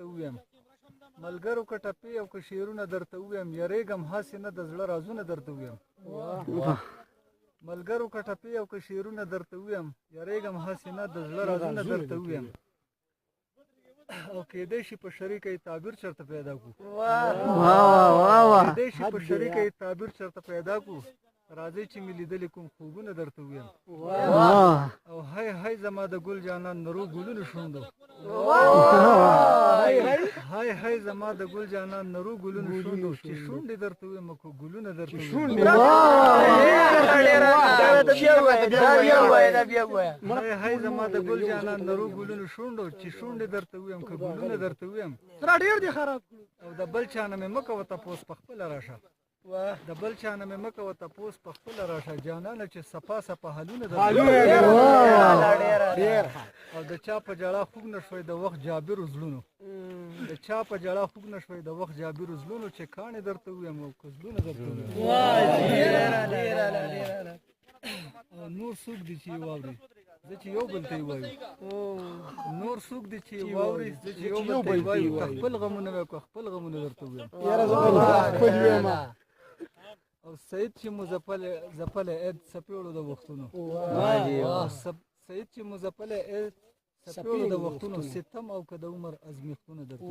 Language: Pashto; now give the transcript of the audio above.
درته ووایم ملګرو که ټپې او که شعرونه درته ووایم یریږم هسې نه د زړه رازونه درته ووایم ملګرو که ټپې او که شعرونه درته ووایم یریږم هسې نه د زړه رازونه درته ووایم او کېدای شي په شریکه یې تعبیر چېرته پیدا کړو کېدای شي په شریکه یې تعبیر چېرته پیدا کړو راځئ چې مې لیدلي کوم خوبونه درته ووایم او هی هی زما د ګل جانان نرو ګلونو شونډو هی هی زما د ګل جانان نرو ګلونو شونډو چې شونډې درته ووایم که ګلونه درته ووایم هی هی زما د ګل جانان نرو ګلونو شونډو چې شونډې درته ووایم که ګلونه درته ووایم او د بل چا نه مې مه کوه تپوس په خپله راشه د بل چا نه مې مه کوه تپوس په خپله راشه جانانه چې صفا صفا حالونه او د چا په ژړا خوږ نه شوی د وخت جابرو زړونو د چا په ژړا خوږ نه شوی د وخت جابرو زړونو چې کاڼې درته ووایم او که زړونه درته ووایم او نور څوک دي چې یې واوري زه چې یو بل ته یې وایو نور څوک دي چې یې واوري زه چې یو بل ته یې وایو که خپل غمونه وایو که خپل غمونه درته ووایم او سید چې مو ځپلی عید څپېړو د وختونو سید چې مو ځپلی عید څپېړو د وختونو ستم او که د عمر ازمیښتونه درته